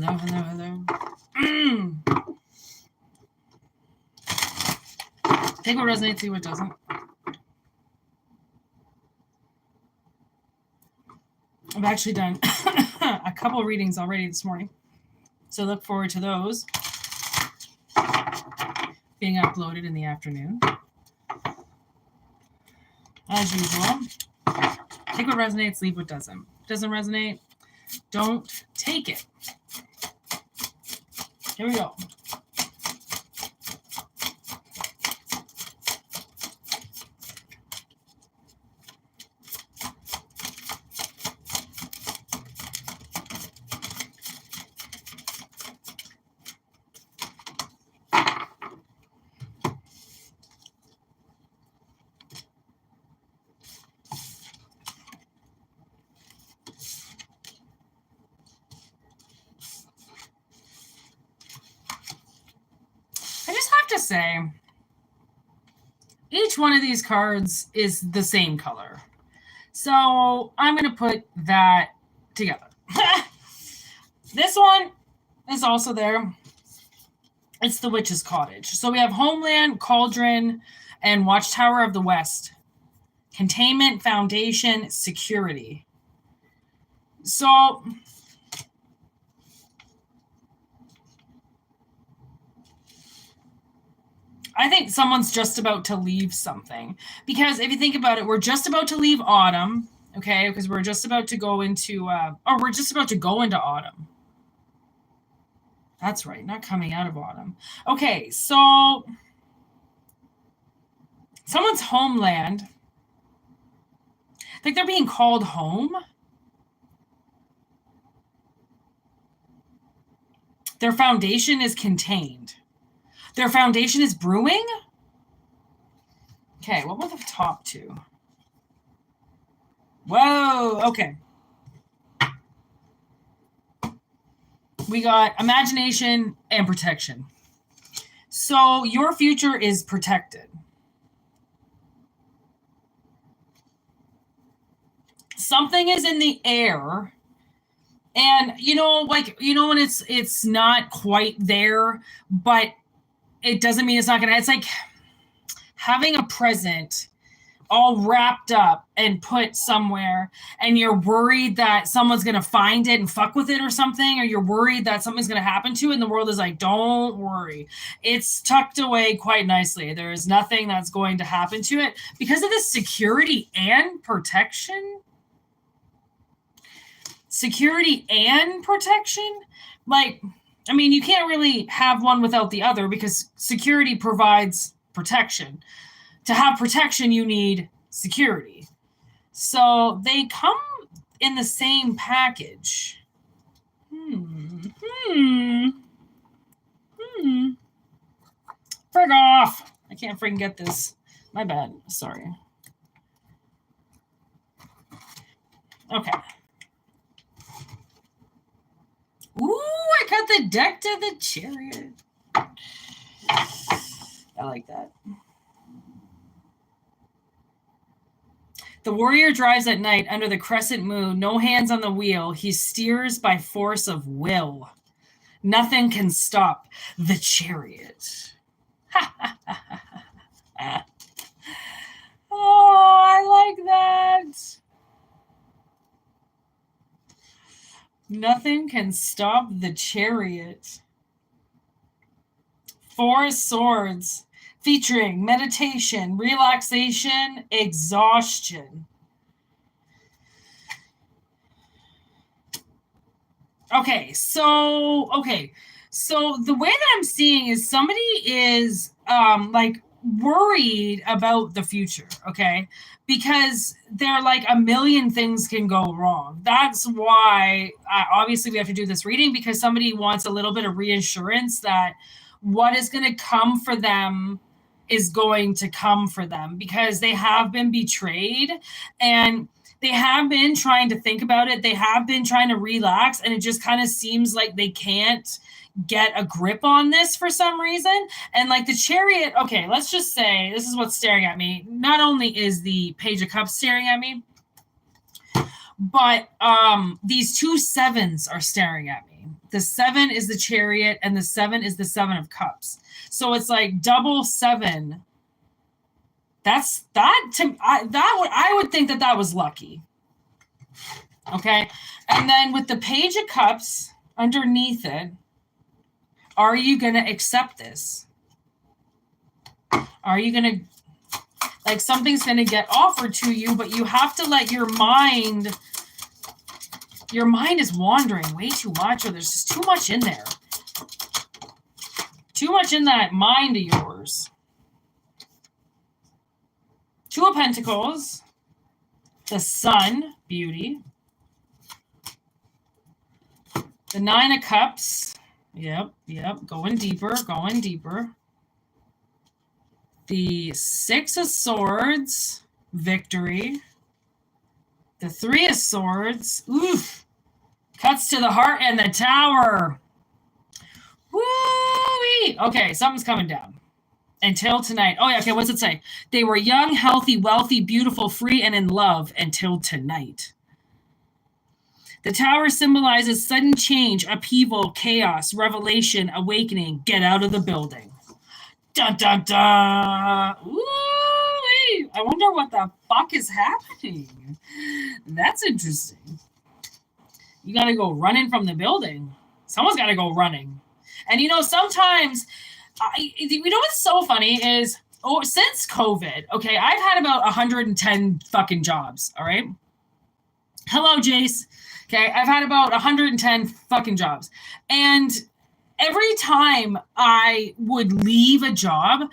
Hello, hello, hello. Take what resonates, see what doesn't. I've actually done a couple readings already this morning, so look forward to those being uploaded in the afternoon. As usual, take what resonates, leave what doesn't. Doesn't resonate, don't take it. Here we go. To say each one of these cards is the same color, so I'm going to put that together. This one is also there. It's the Witch's Cottage. So we have Homeland, Cauldron, and Watchtower of the West. Containment, Foundation, Security. So I think someone's just about to leave something, because if you think about it, we're just about to leave autumn, okay? Because we're just about to go into, we're just about to go into autumn. That's right, not coming out of autumn. Okay, so someone's homeland, like they're being called home. Their foundation is contained. Their foundation is brewing? Okay, what were the top two? Whoa, okay. We got imagination and protection. So your future is protected. Something is in the air. And, when it's not quite there, but it doesn't mean it's not going to, it's like having a present all wrapped up and put somewhere, and you're worried that someone's going to find it and fuck with it or something, or you're worried that something's going to happen to it, and the world is like, don't worry. It's tucked away quite nicely. There is nothing that's going to happen to it because of this security and protection. Security and protection? You can't really have one without the other, because security provides protection. To have protection, you need security. So they come in the same package. Frig off. I can't freaking get this. My bad. Sorry. Okay. Ooh, I cut the deck to the Chariot. I like that. The warrior drives at night under the crescent moon, no hands on the wheel. He steers by force of will. Nothing can stop the Chariot. Oh, I like that. Nothing can stop the Chariot. 4 swords, featuring meditation, relaxation, exhaustion. Okay, so the way that I'm seeing is somebody is worried about the future, okay? Because they're like, a million things can go wrong. That's why obviously we have to do this reading, because somebody wants a little bit of reassurance that what is going to come for them is going to come for them, because they have been betrayed and they have been trying to think about it. They have been trying to relax, and it just kind of seems like they can't get a grip on this for some reason. And like the Chariot, okay, let's just say this is what's staring at me. Not only is the Page of Cups staring at me, but these 2 sevens are staring at me. the 7 is the Chariot, and the 7 is the 7 of Cups. So it's like double 7. I would think that was lucky. Okay. And then with the Page of Cups underneath it, are you going to accept this? Are you going to, like, something's going to get offered to you, but you have to let your mind is wandering way too much, or there's just too much in there. Too much in that mind of yours. 2 of Pentacles, the Sun, beauty. The 9 of Cups, yep, going deeper. The 6 of Swords, victory. The 3 of Swords, oof, cuts to the heart, and the Tower. Woo-wee. Okay, something's coming down. Until tonight. Oh, yeah, okay, what's it say? They were young, healthy, wealthy, beautiful, free, and in love until tonight. The Tower symbolizes sudden change, upheaval, chaos, revelation, awakening. Get out of the building. Dun, dun, dun. Ooh-wee. I wonder what the fuck is happening. That's interesting. You got to go running from the building. Someone's got to go running. And, you know, sometimes... you know what's so funny is, since COVID, okay, I've had about 110 fucking jobs, all right? Hello, Jace. Okay, I've had about 110 fucking jobs. And every time I would leave a job,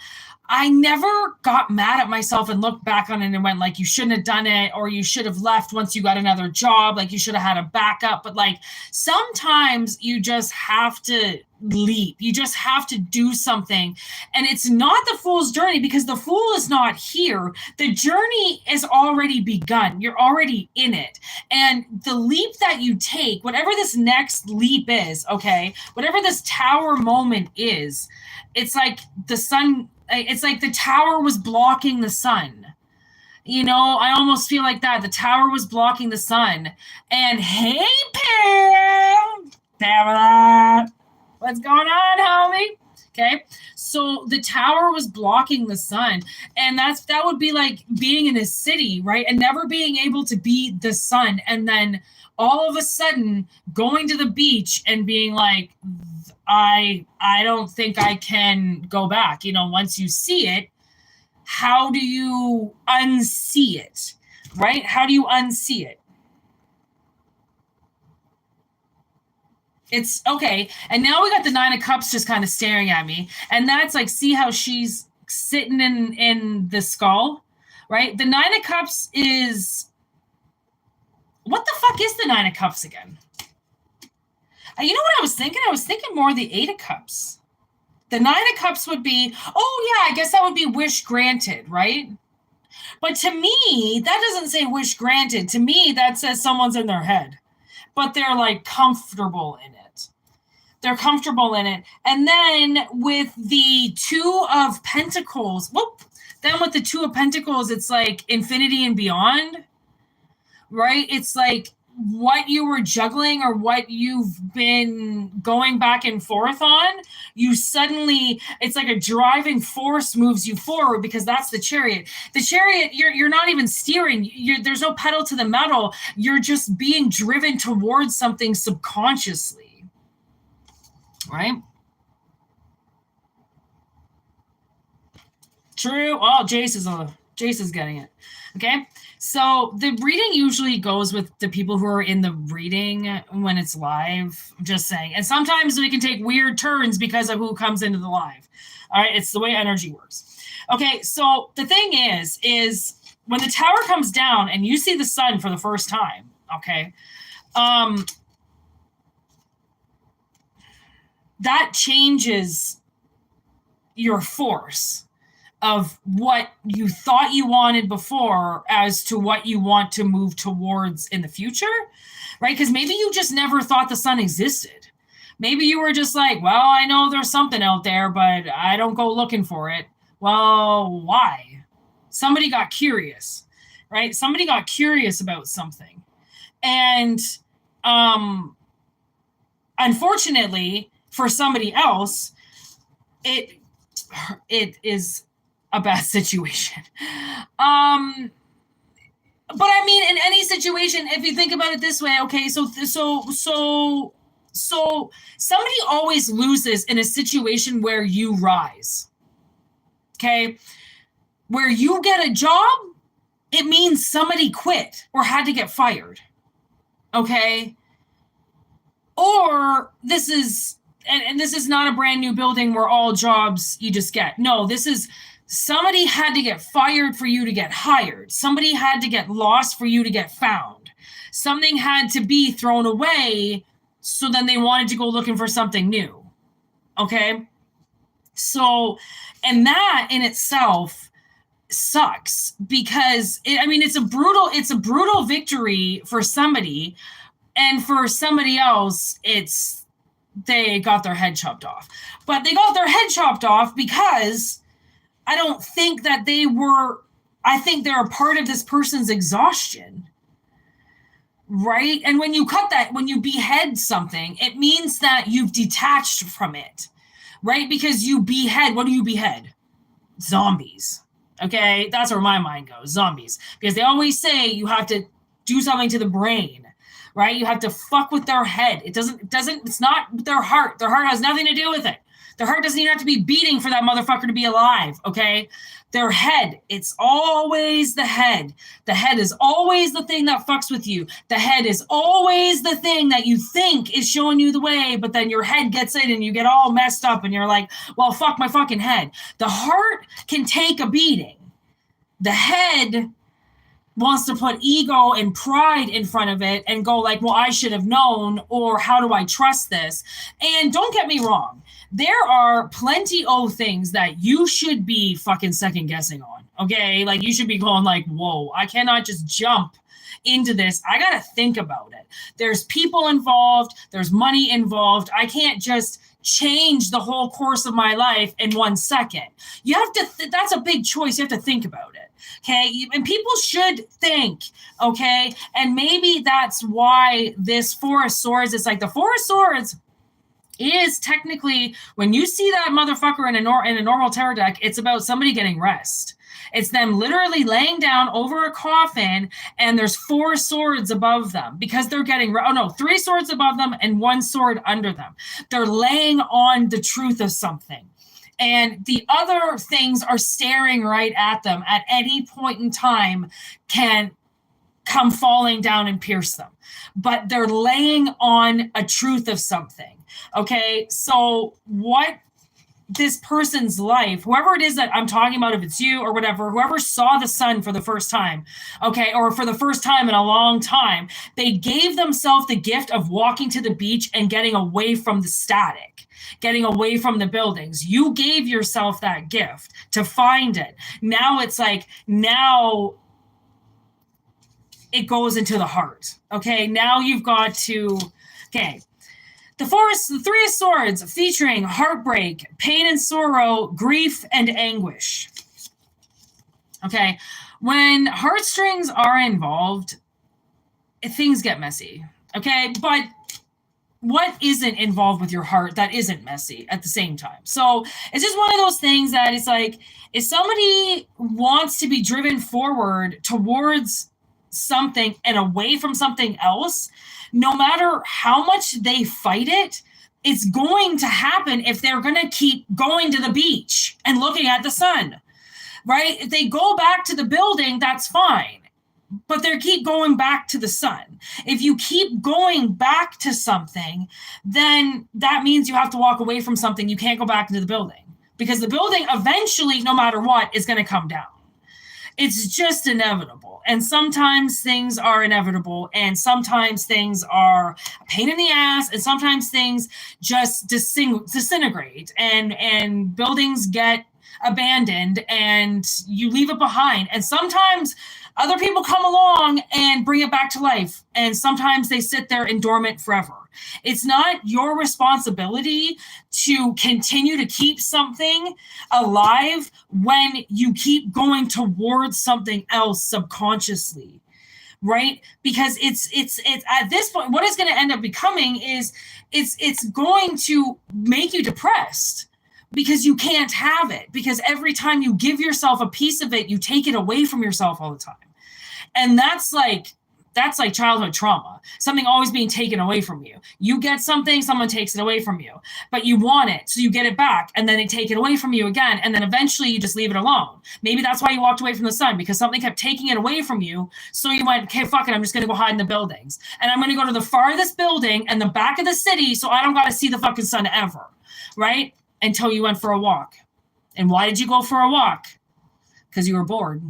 I never got mad at myself and looked back on it and went like, you shouldn't have done it, or you should have left once you got another job, like you should have had a backup. But like, sometimes you just have to leap. You just have to do something. And it's not the fool's journey, because the fool is not here. The journey is already begun. You're already in it. And the leap that you take, whatever this next leap is, okay, whatever this Tower moment is, it's like the sun... It's like the Tower was blocking the sun. You know, I almost feel like that. The Tower was blocking the sun. And hey, Pamela, what's going on, homie? Okay, so the Tower was blocking the sun, and that would be like being in a city, right, and never being able to be the sun, and then all of a sudden going to the beach and being like, I don't think I can go back. You know, once you see it, how do you unsee it, right? How do you unsee it? It's okay. And now we got the 9 of Cups just kind of staring at me. And that's like, see how she's sitting in the skull, right? The 9 of Cups is, what the fuck is the 9 of Cups again? You know what I was thinking? I was thinking more the 8 of Cups. The 9 of Cups would be, oh yeah, I guess that would be wish granted, right? But to me, that doesn't say wish granted. To me, that says someone's in their head. But they're like comfortable in it. They're comfortable in it. And then with the 2 of Pentacles, then with the 2 of Pentacles, it's like infinity and beyond, right? It's like what you were juggling or what you've been going back and forth on, you suddenly, it's like a driving force moves you forward, because that's the Chariot. The Chariot, you're not even steering. There's no pedal to the metal. You're just being driven towards something subconsciously, right? True. Oh, Jace is getting it. Okay. So the reading usually goes with the people who are in the reading when it's live. I'm just saying. And sometimes we can take weird turns because of who comes into the live. All right. It's the way energy works. Okay. So the thing is when the Tower comes down and you see the sun for the first time, okay, that changes your force of what you thought you wanted before as to what you want to move towards in the future, right? Because maybe you just never thought the sun existed. Maybe you were just like, well, I know there's something out there, but I don't go looking for it. Well, why? Somebody got curious, right? Somebody got curious about something. And I unfortunately for somebody else, it is a bad situation. But I mean, in any situation, if you think about it this way, okay, so somebody always loses in a situation where you rise. Okay? Where you get a job, it means somebody quit or had to get fired. Okay? Or this is, and this is not a brand new building where all jobs you just get. No, this is somebody had to get fired for you to get hired. Somebody had to get lost for you to get found. Something had to be thrown away, so then they wanted to go looking for something new. Okay? So, and that in itself sucks because it's a brutal victory for somebody, and for somebody else, they got their head chopped off. But they got their head chopped off because I don't think that I think they're a part of this person's exhaustion, right? And when you behead something, it means that you've detached from it, right? Because you behead, what do you behead? Zombies, okay? That's where my mind goes, zombies. Because they always say you have to do something to the brain, right? You have to fuck with their head. It's not their heart. Their heart has nothing to do with it. Their heart doesn't even have to be beating for that motherfucker to be alive, okay? Their head, it's always the head. The head is always the thing that fucks with you. The head is always the thing that you think is showing you the way, but then your head gets in and you get all messed up and you're like, well, fuck my fucking head. The heart can take a beating. The head wants to put ego and pride in front of it and go like, well, I should have known, or how do I trust this? And don't get me wrong. There are plenty of things that you should be fucking second guessing on, okay? Like you should be going like, whoa, I cannot just jump into this. I got to think about it. There's people involved. There's money involved. I can't just change the whole course of my life in 1 second. You have to, that's a big choice. You have to think about it. Okay. And people should think. Okay. And maybe that's why this Four of Swords, it's like the Four of Swords is technically, when you see that motherfucker in a normal tarot deck, it's about somebody getting rest. It's them literally laying down over a coffin and there's 4 swords above them because they're getting, 3 swords above them and 1 sword under them. They're laying on the truth of something. And the other things are staring right at them at any point in time, can come falling down and pierce them. But they're laying on a truth of something. Okay, so what this person's life, whoever it is that I'm talking about, if it's you or whatever, whoever saw the sun for the first time, okay, or for the first time in a long time, they gave themselves the gift of walking to the beach and getting away from the static, getting away from the buildings. You gave yourself that gift to find it. Now it's like, now it goes into the heart. Okay, now you've got to, okay. The 3 of Swords, featuring heartbreak, pain and sorrow, grief and anguish. Okay, when heartstrings are involved, things get messy. Okay, but what isn't involved with your heart that isn't messy at the same time? So it's just one of those things that it's like, if somebody wants to be driven forward towards something and away from something else, no matter how much they fight it, it's going to happen if they're going to keep going to the beach and looking at the sun, right? If they go back to the building, that's fine, but they keep going back to the sun. If you keep going back to something, then that means you have to walk away from something. You can't go back into the building because the building eventually, no matter what, is going to come down. It's just inevitable. And sometimes things are inevitable, and sometimes things are a pain in the ass, and sometimes things just disintegrate, and buildings get abandoned and you leave it behind. And sometimes other people come along and bring it back to life, and sometimes they sit there in dormant forever. It's not your responsibility to continue to keep something alive when you keep going towards something else subconsciously, right? Because it's at this point, what it's going to end up becoming is it's going to make you depressed because you can't have it. Because every time you give yourself a piece of it, you take it away from yourself all the time. And that's like childhood trauma, something always being taken away from you. You get something, someone takes it away from you, but you want it, so you get it back, and then they take it away from you again, and then eventually you just leave it alone. Maybe that's why you walked away from the sun, because something kept taking it away from you, so you went, okay, fuck it, I'm just going to go hide in the buildings. And I'm going to go to the farthest building and the back of the city so I don't got to see the fucking sun ever, right? Until you went for a walk. And why did you go for a walk? Because you were bored.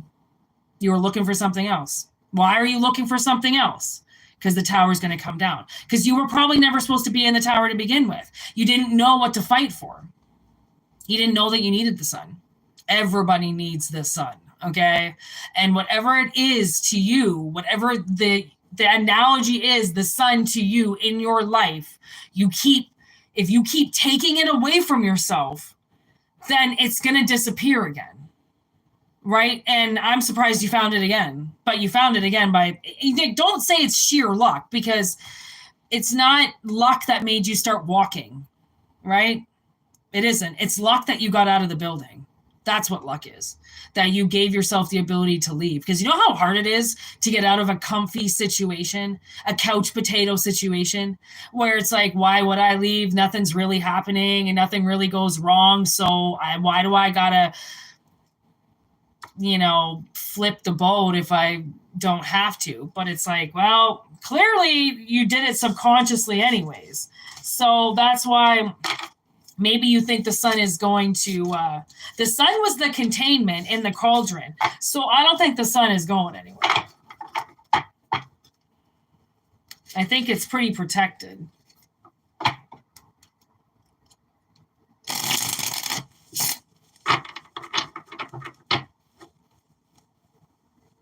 You were looking for something else. Why are you looking for something else? Because the tower is going to come down. Because you were probably never supposed to be in the tower to begin with. You didn't know what to fight for. You didn't know that you needed the sun. Everybody needs the sun, okay? And whatever it is to you, whatever the analogy is, the sun to you in your life, if you keep taking it away from yourself, then it's going to disappear again. Right? And I'm surprised you found it again. But you found it again by... Don't say it's sheer luck, because it's not luck that made you start walking. Right? It isn't. It's luck that you got out of the building. That's what luck is. That you gave yourself the ability to leave. Because you know how hard it is to get out of a comfy situation, a couch potato situation, where it's like, why would I leave? Nothing's really happening and nothing really goes wrong. So why do I gotta... flip the boat if I don't have to? But it's like, well, clearly you did it subconsciously anyways. So that's why maybe you think the sun is going to, the sun was the containment in the cauldron. So I don't think the sun is going anywhere. I think it's pretty protected.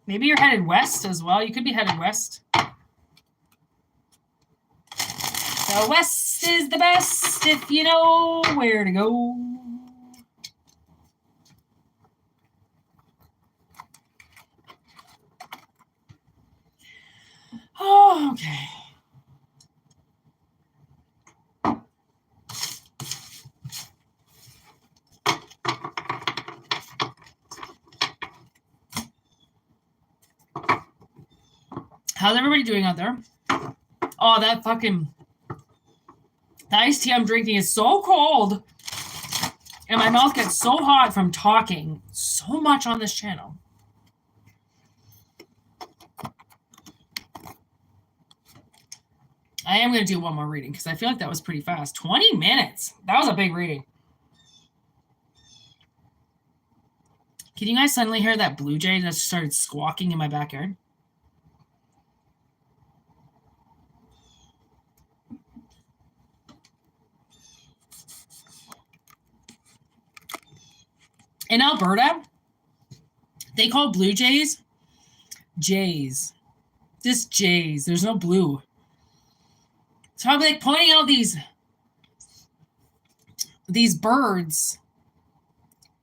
Maybe you're headed west as well. You could be headed west. The west is the best if you know where to go. Oh, okay. How's everybody doing out there? Oh, that iced tea I'm drinking is so cold. And my mouth gets so hot from talking so much on this channel. I am going to do one more reading because I feel like that was pretty fast. 20 minutes. That was a big reading. Can you guys suddenly hear that blue jay that started squawking in my backyard? In Alberta, they call blue jays jays. Just jays. There's no blue. So I'm like pointing out these birds,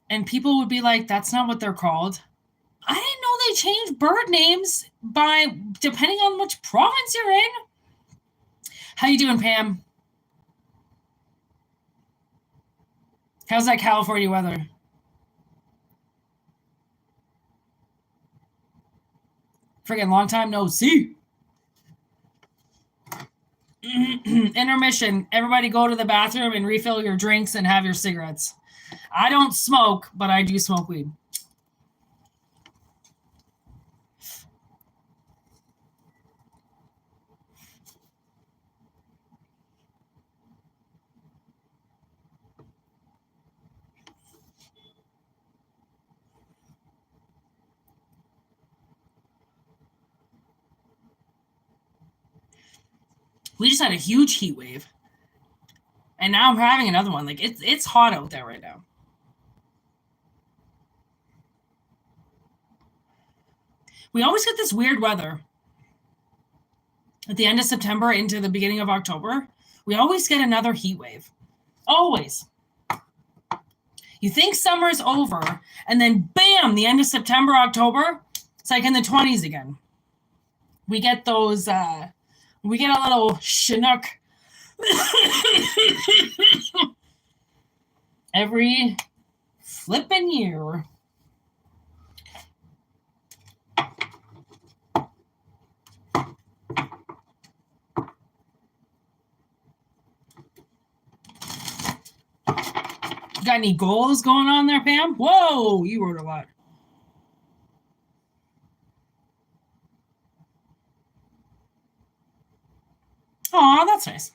and people would be like, that's not what they're called. I didn't know they changed bird names depending on which province you're in. How you doing, Pam? How's that California weather? Friggin' long time no see. Intermission. Everybody go to the bathroom and refill your drinks and have your cigarettes. I don't smoke, but I do smoke weed. We just had a huge heat wave. And now I'm having another one. Like it's hot out there right now. We always get this weird weather at the end of September into the beginning of October. We always get another heat wave. Always. You think summer's over, and then bam, the end of September, October, it's like in the 20s again. We get those, we get a little Chinook every flipping year. Got any goals going on there, Pam? Whoa, you wrote a lot. Aw, that's nice.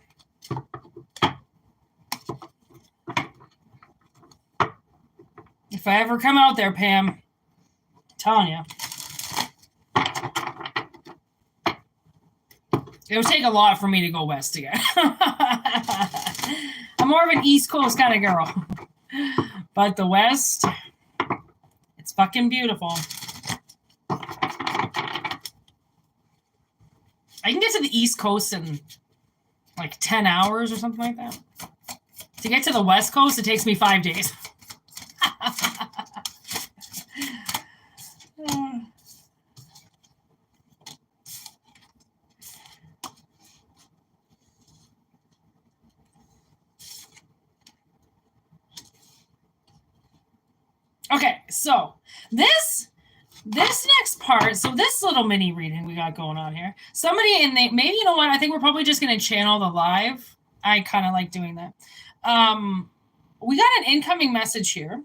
If I ever come out there, Pam, I'm telling you. It would take a lot for me to go west again. I'm more of an East Coast kind of girl. But the West, it's fucking beautiful. I can get to the East Coast in like 10 hours or something like that. To get to the West Coast, it takes me 5 days. Okay, so this next part, so this little mini reading we got going on here. Somebody in the, maybe, you know what, I think we're probably just going to channel the live. I kind of like doing that. We got an incoming message here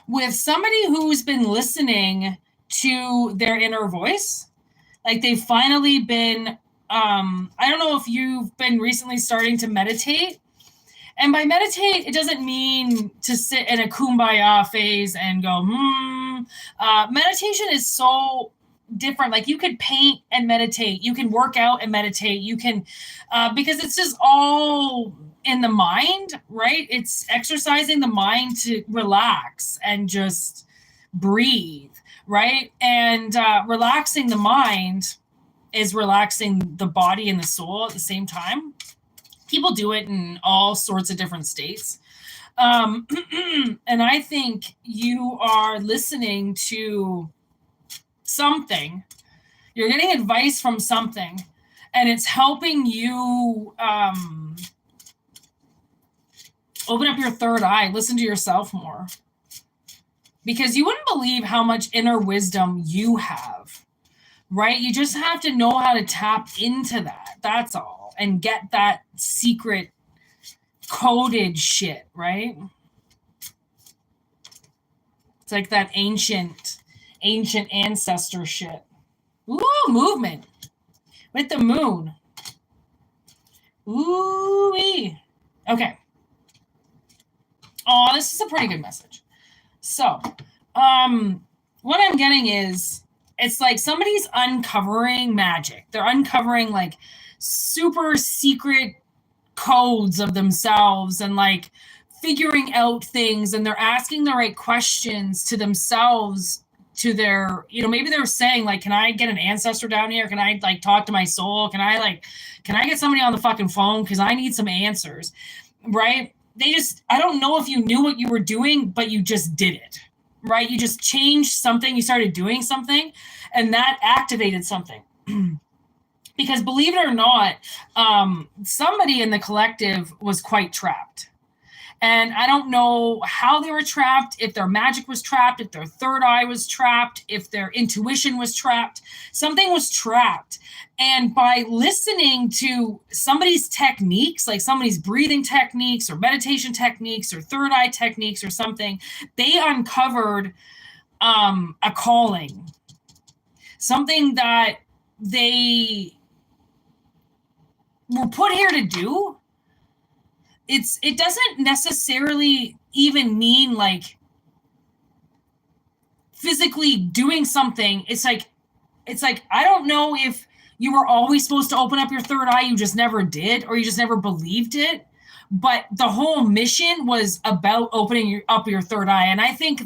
with somebody who's been listening to their inner voice. Like they've finally been, I don't know if you've been recently starting to meditate. And by meditate, it doesn't mean to sit in a kumbaya phase and go, meditation is so different. Like you could paint and meditate. You can work out and meditate. You can, because it's just all in the mind, right? It's exercising the mind to relax and just breathe, right? And relaxing the mind is relaxing the body and the soul at the same time. People do it in all sorts of different states. And I think you are listening to something. You're getting advice from something, and it's helping you open up your third eye, listen to yourself more. Because you wouldn't believe how much inner wisdom you have, right? You just have to know how to tap into that. That's all. And get that secret coded shit, right? It's like that ancient ancestor shit. Ooh, movement with the moon. Ooh-wee. Okay. Oh, this is a pretty good message. So, what I'm getting is, it's like somebody's uncovering magic. They're uncovering like super secret codes of themselves and like figuring out things, and they're asking the right questions to themselves, to their, you know, maybe they're saying like, can I get an ancestor down here? Can I like talk to my soul? Can I get somebody on the fucking phone? Because I need some answers, right? They just, I don't know if you knew what you were doing, but you just did it, right? You just changed something. You started doing something, and that activated something. Because believe it or not, somebody in the collective was quite trapped. And I don't know how they were trapped, if their magic was trapped, if their third eye was trapped, if their intuition was trapped. Something was trapped. And by listening to somebody's techniques, like somebody's breathing techniques or meditation techniques or third eye techniques or something, they uncovered a calling. Something that they were put here to do. It doesn't necessarily even mean like physically doing something. It's like I don't know if you were always supposed to open up your third eye, you just never did, or you just never believed it. But the whole mission was about opening up your third eye. And I think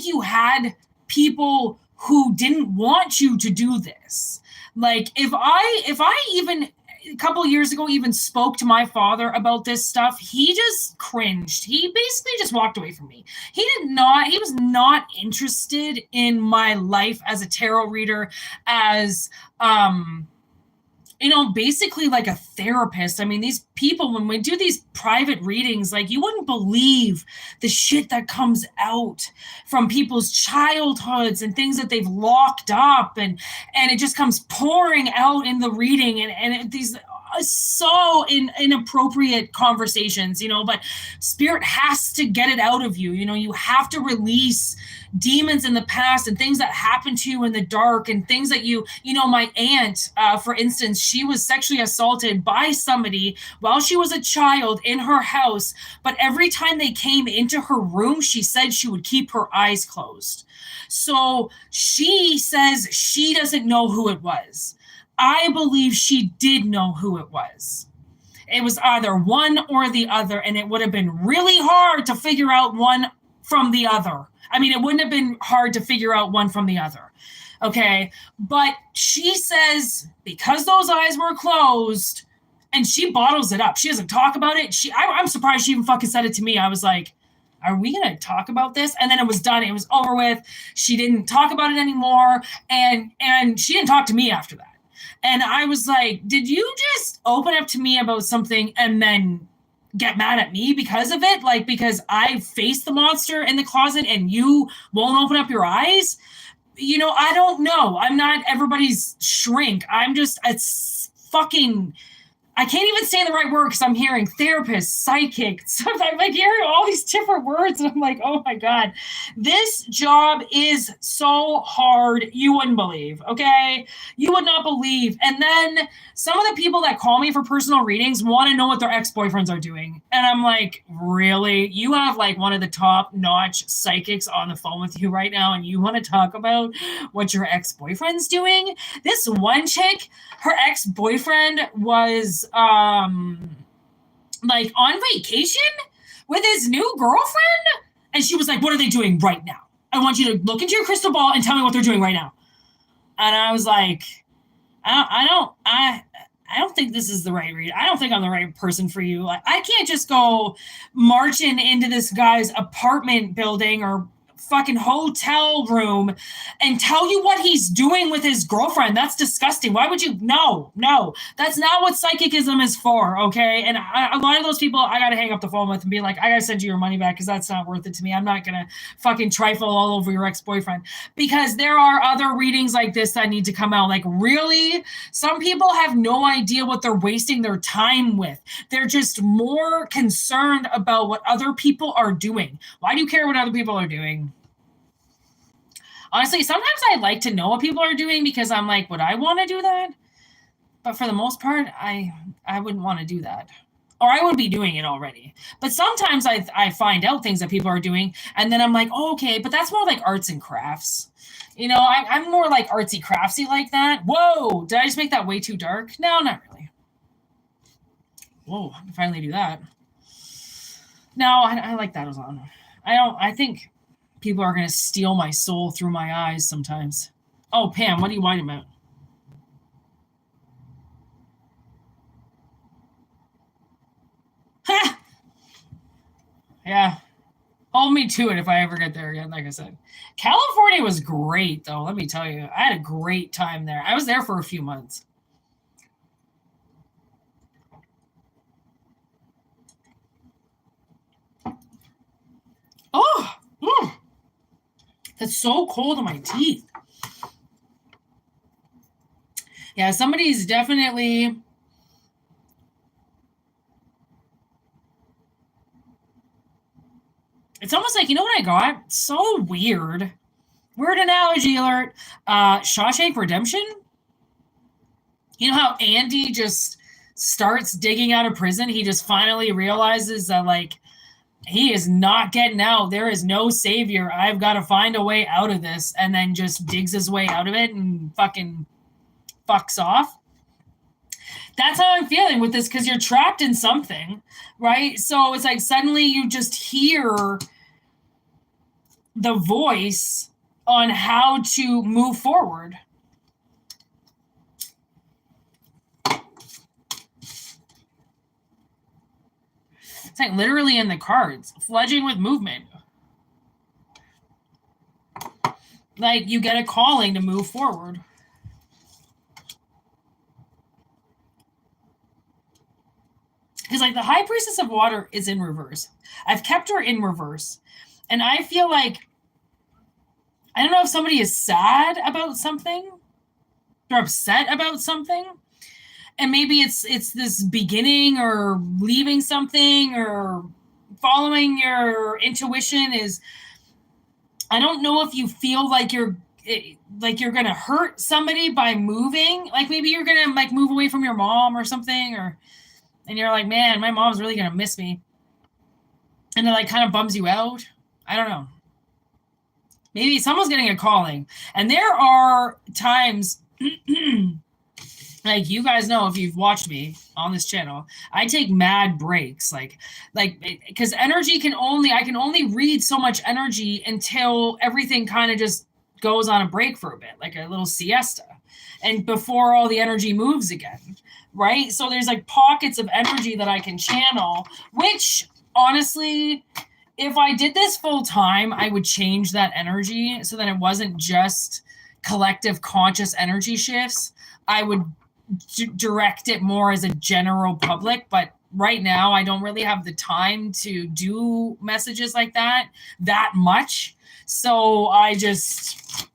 you had people who didn't want you to do this. Like if I even a couple of years ago even spoke to my father about this stuff, he just cringed. He basically just walked away from me. He was not interested in my life as a tarot reader, as basically like a therapist. I mean, these people, when we do these private readings, like, you wouldn't believe the shit that comes out from people's childhoods and things that they've locked up, and it just comes pouring out in the reading, and these so inappropriate conversations, but spirit has to get it out of you. You have to release demons in the past and things that happened to you in the dark, and things that my aunt, for instance, she was sexually assaulted by somebody while she was a child in her house, but every time they came into her room, she said she would keep her eyes closed. So she says she doesn't know who it was. I believe she did know who it was. It was either one or the other, and it would have been really hard to figure out one from the other. I mean, it wouldn't have been hard to figure out one from the other. Okay. But she says because those eyes were closed, and she bottles it up. She doesn't talk about it. I'm surprised she even fucking said it to me. I was like, are we going to talk about this? And then it was done. It was over with. She didn't talk about it anymore. And she didn't talk to me after that. And I was like, did you just open up to me about something and then get mad at me because of it? Like, because I faced the monster in the closet and you won't open up your eyes? I don't know. I'm not everybody's shrink. I'm just a fucking... I can't even say the right word because I'm hearing therapist, psychic. Sometimes I'm like hearing all these different words, and I'm like, oh my God, this job is so hard. You wouldn't believe, okay? You would not believe. And then some of the people that call me for personal readings want to know what their ex-boyfriends are doing. And I'm like, really? You have like one of the top-notch psychics on the phone with you right now, and you want to talk about what your ex-boyfriend's doing? This one chick, her ex-boyfriend was like on vacation with his new girlfriend, and she was like, what are they doing right now? I want you to look into your crystal ball and tell me what they're doing right now. And I was like, I don't think this is the right read. I don't think I'm the right person for you. Like, I can't just go marching into this guy's apartment building or fucking hotel room and tell you what he's doing with his girlfriend. That's disgusting. Why would you? No, that's not what psychicism is for. Okay. And a lot of those people I got to hang up the phone with and be like, I got to send you your money back because that's not worth it to me. I'm not going to fucking trifle all over your ex-boyfriend, because there are other readings like this that need to come out. Like, really? Some people have no idea what they're wasting their time with. They're just more concerned about what other people are doing. Why do you care what other people are doing? Honestly, sometimes I like to know what people are doing because I'm like, would I want to do that? But for the most part, I wouldn't want to do that. Or I would be doing it already. But sometimes I find out things that people are doing, and then I'm like, oh, okay, but that's more like arts and crafts. I'm more like artsy craftsy like that. Whoa, did I just make that way too dark? No, not really. Whoa, I can finally do that. No, I like that as well. I think people are going to steal my soul through my eyes sometimes. Oh, Pam, what are you whining about? Ha! Yeah. Hold me to it if I ever get there again, like I said. California was great, though, let me tell you. I had a great time there. I was there for a few months. Oh! That's so cold on my teeth. Yeah, somebody's definitely... It's almost like, you know what I got? So weird. Weird analogy alert. Shawshank Redemption? You know how Andy just starts digging out of prison? He just finally realizes that, like, he is not getting out. There is no savior. I've got to find a way out of this. And then just digs his way out of it and fucking fucks off. That's how I'm feeling with this, because you're trapped in something, right? So it's like suddenly you just hear the voice on how to move forward. It's like literally in the cards, fledging with movement. Like you get a calling to move forward. Because like the High Priestess of Water is in reverse. I've kept her in reverse. And I feel like, I don't know if somebody is sad about something. They're upset about something. And maybe it's this beginning or leaving something or following your intuition is, I don't know if you feel like you're going to hurt somebody by moving. Like maybe you're going to like move away from your mom or something, and you're like, man, my mom's really going to miss me. And it like kind of bums you out. I don't know. Maybe someone's getting a calling. And there are times, like you guys know if you've watched me on this channel, I take mad breaks. Like because energy I can only read so much energy until everything kind of just goes on a break for a bit, like a little siesta. And before all the energy moves again. Right? So there's like pockets of energy that I can channel, which honestly, if I did this full time, I would change that energy so that it wasn't just collective conscious energy shifts. I would direct it more as a general public, but right now I don't really have the time to do messages like that much. So I just,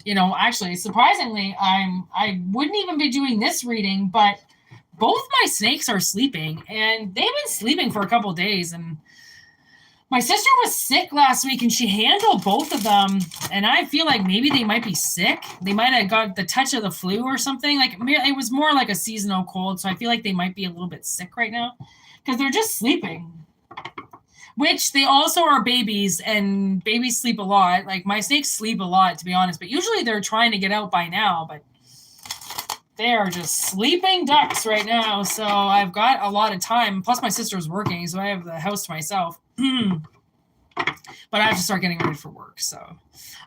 actually, surprisingly, I wouldn't even be doing this reading, but both my snakes are sleeping, and they've been sleeping for a couple of days. And my sister was sick last week, and she handled both of them. And I feel like maybe they might be sick. They might have got the touch of the flu or something. Like it was more like a seasonal cold, so I feel like they might be a little bit sick right now because they're just sleeping. Which they also are babies, and babies sleep a lot. Like my snakes sleep a lot, to be honest, but usually they're trying to get out by now, but they are just sleeping ducks right now. So I've got a lot of time. Plus my sister's working, so I have the house to myself. But I have to start getting ready for work, so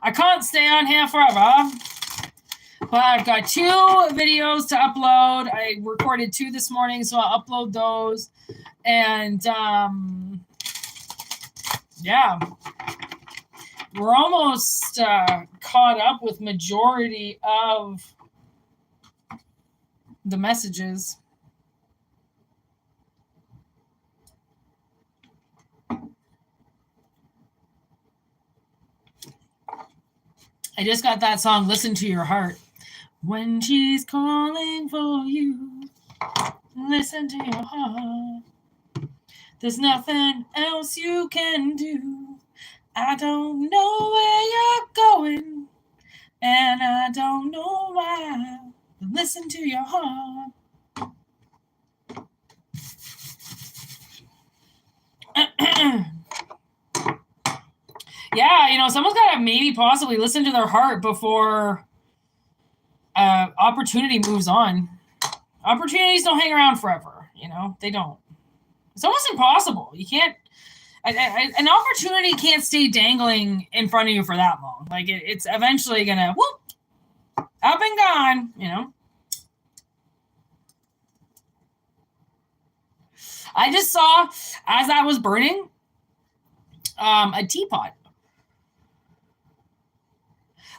I can't stay on here forever. But I've got 2 videos to upload. I recorded 2 this morning, so I'll upload those. And yeah, we're almost caught up with majority of the messages. I just got that song, Listen to Your Heart. When she's calling for you, listen to your heart. There's nothing else you can do. I don't know where you're going, and I don't know why. But listen to your heart. Yeah, someone's got to maybe possibly listen to their heart before opportunity moves on. Opportunities don't hang around forever, they don't. It's almost impossible. You can't, an opportunity can't stay dangling in front of you for that long. Like it's eventually going to whoop, up and gone, I just saw, as I was burning, a teapot.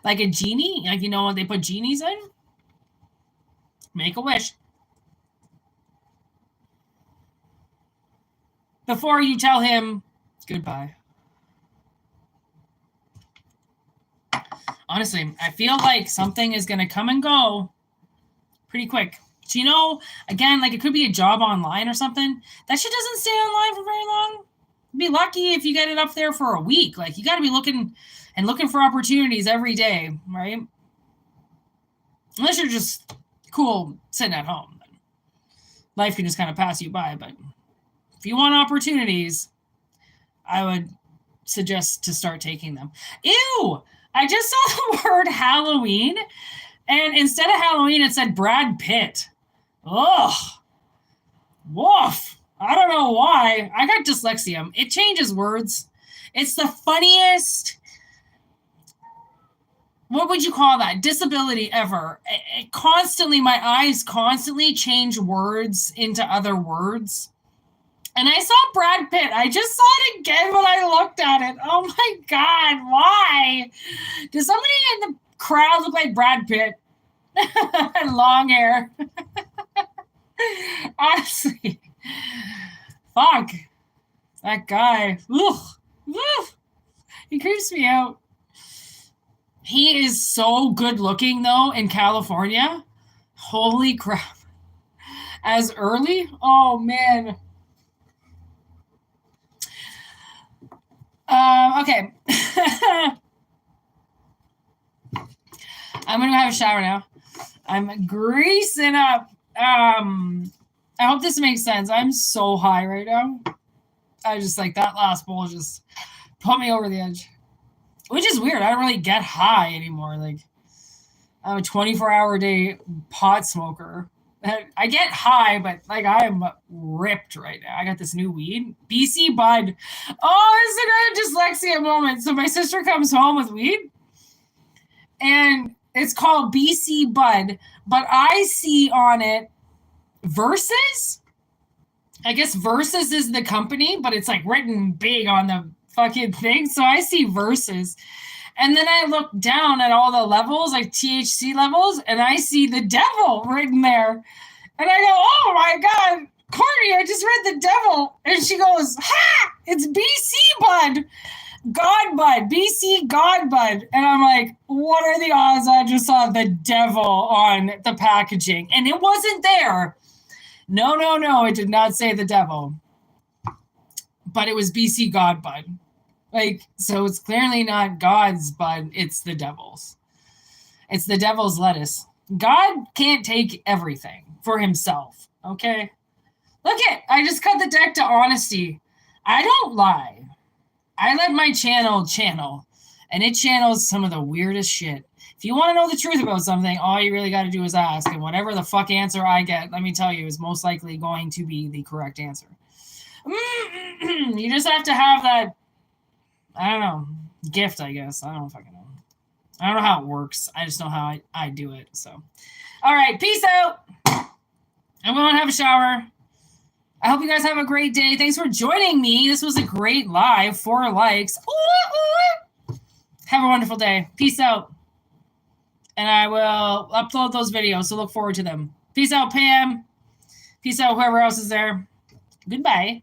Like a genie, like, what they put genies in? Make a wish. Before you tell him goodbye. Honestly, I feel like something is going to come and go pretty quick. So, again, like it could be a job online or something. That shit doesn't stay online for very long. You'd be lucky if you get it up there for a week. Like you got to be looking for opportunities every day, right? Unless you're just cool sitting at home. Life can just kind of pass you by, but if you want opportunities, I would suggest to start taking them. Ew! I just saw the word Halloween, and instead of Halloween, it said Brad Pitt. Ugh. Woof. I don't know why. I got dyslexia. It changes words. It's the funniest, what would you call that? Disability ever. My eyes constantly change words into other words. And I saw Brad Pitt. I just saw it again when I looked at it. Oh my God, why? Does somebody in the crowd look like Brad Pitt? Long hair. Honestly. Fuck. That guy. Ugh. Ugh. He creeps me out. He is so good looking, though, in California. Holy crap. As early? Oh, man. Okay. I'm going to have a shower now. I'm greasing up. I hope this makes sense. I'm so high right now. I just like that last bowl just put me over the edge. Which is weird. I don't really get high anymore. Like, I'm a 24-hour-a-day pot smoker. I get high, but like I am ripped right now. I got this new weed, BC Bud. Oh, it's a dyslexia moment. So my sister comes home with weed, and it's called BC Bud, but I see on it Versus. I guess Versus is the company, but it's like written big on the fucking thing. So I see Versus. And then I look down at all the levels, like THC levels, and I see the devil written there. And I go, oh my God, Courtney, I just read the devil. And she goes, ha, it's BC Bud. God Bud, BC God Bud. And I'm like, what are the odds I just saw the devil on the packaging? And it wasn't there. No, it did not say the devil. But it was BC God Bud. Like, so it's clearly not God's bud, it's the devil's. It's the devil's lettuce. God can't take everything for himself, okay? Look it, I just cut the deck to honesty. I don't lie. I let my channel, and it channels some of the weirdest shit. If you want to know the truth about something, all you really got to do is ask, and whatever the fuck answer I get, let me tell you, is most likely going to be the correct answer. You just have to have that, I don't know, gift, I guess. I don't fucking know. I don't know how it works. I just know how I do it. So, all right, peace out. I'm going to have a shower. I hope you guys have a great day. Thanks for joining me. This was a great live. 4 likes. Have a wonderful day. Peace out. And I will upload those videos, so look forward to them. Peace out, Pam. Peace out, whoever else is there. Goodbye.